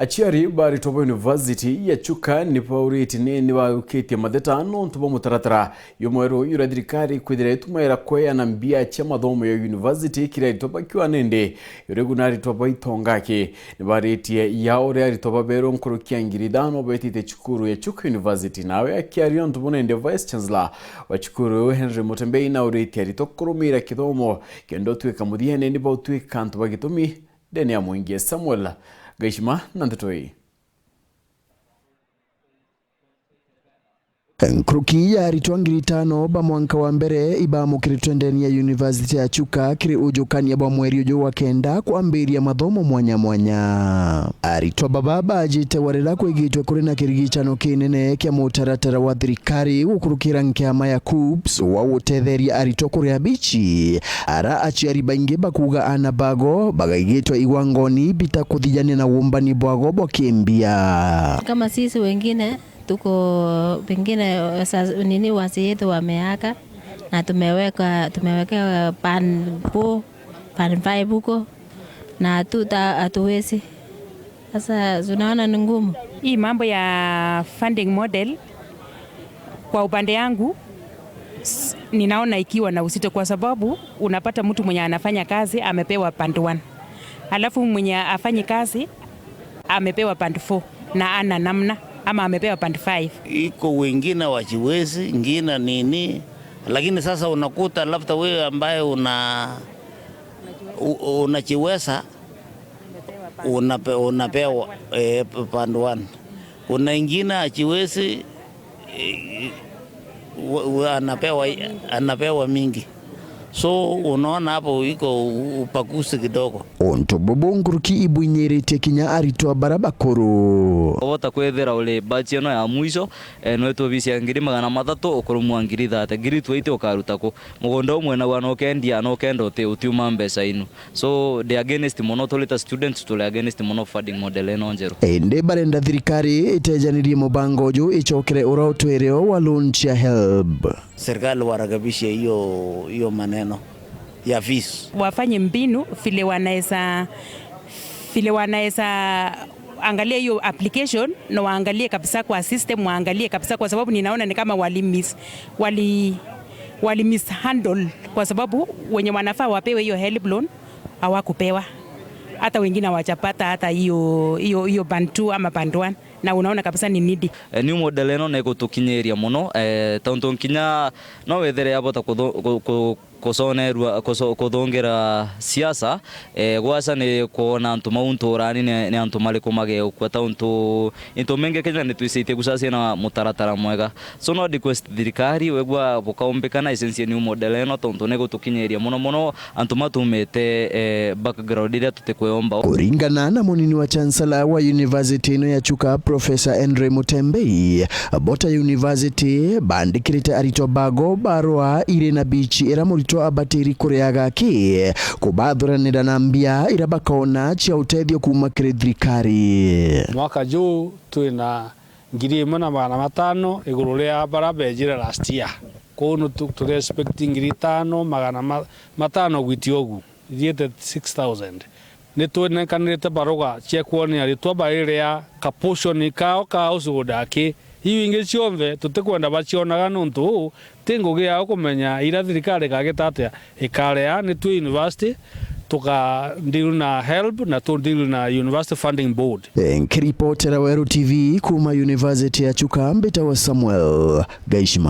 Achiari bari tobo university ya Chuka ni pauriti ni uketi madetano ntubo mutaratara yomwero yuradirikari kwidire tumaira kwea na mbia cha mathomo ya university kira toba kiwa nende yoregunari toba itongake ni bari tie ya ore toba bero nkuru kiangiridano betite chukuru ya Chuka University nawe akiari ntubo nende vice chancellor wa chukuru Henry Mutembei na ore tie tokurumira kithomo kendo tuika mudiene ni bautu kantu bagitumi deni ya mwingie Samuel Gaishma Nandutoi. Nkruki ya ritwangiri tano ba mwanka wa mbere iba mukiri ndani ya University ya Chuka kiri ujukani ya ba mweri ujo wa kenda kuambiri ya mathomo mwanya mwanya. Aritwa baba ajite warela kwegitwe kuri na kirigichano kinene kya mutaratara wa thirikari gukurukira nkiama ya KUPS wa utetheria aritwa kuri abichi ara achiari baingi bakuga anabago bagaigitwa iwangoni bita kuthijane na umbani bwago bokimbia. Kama sisi wengine tuko pengine nini wasi yetu wameaka na tumeweka pan 5 huko na hatuwezi. Sasa tunaona ni ngumu hii mambo ya funding model. Kwa upande yangu ninaona ikiwa na uzito, kwa sababu unapata mtu mwenye anafanya kazi amepewa band 1, alafu mwenye afanye kazi amepewa band 4 na ana namna ama amepewa band 5. Iko wengine wachiwezi, ingine nini, lakini sasa unakuta labda wewe ambaye unachiweza unapewa band 1. Kuna ingine achiwezi anapewa mingi. So unaona hapo iko upakusi kidogo. Onto bobonguruki ibunyerete kinya aritwa barabakuru. Wota kwethera ule batch eno ya mwisho no etobisia ngiri 300 okorumwa ngiri 30 ngiri 20 okarutako mugondo umwe na wana okendia no kendo te utiuma mbesa inu. So the against monotolita students to against monofunding model eno njero. Ende barenda thirikari itejanirie mubango jo ichokere urotwereo wa launch ya HELB. Serikali warakabisha hiyo maneno ya fees. Wafanye mbinu vile wanaweza angalia hiyo application na waangalie kabisa kwa system, waangalie kabisa, kwa sababu ninaona ni kama wali mishandle, kwa sababu wenye wanafaa wapewe hiyo HELB loan hawakupewa. Hata wengine hawajapata hata hiyo band 2 ama band 1, na unaona kabisa ni needy. New model eno nego tukinyeria muno tonto nkinya no wethere abota kuthongera siasa gwasa ni kuona antu maunturani ni antu maliku mageo kwa tonto into menge Kenya ni twisite gusase na mutaratara mwega. So no request thirikari wegwa bukaombekana essence new model eno tonto nego tukinyeria muno antu matumete background ile tutekweomba. Kuringana na munini wa chancellor wa university ino ya Chuka Professor Henry Mutembei, Bota University bandikirite aritwa bago barwa ire na bichi era murito abatiri kureaga ki kubadhuranira na mbia ira bakona chia utethio kuma thirikari. Mwaka juu twina ngiri 1,500 iguru ria barabe jira last year. Kono tu expecting ngiri 5,500 gwitiogu thiete 6,000. Nitwene kanirite baroga cia kuonia ritwa bariria ka portion kao ka usugudaki hiyo ingi ciothe tutikwenda bacionaga nuntu tingugi ya kumenya ira thirikari kagitate ikarea ni tu university tuka deal na HELB na tu deal na University Funding Board. Nkiripotera Weru TV kuma University ya Chuka mbita wa Samuel Gaishma.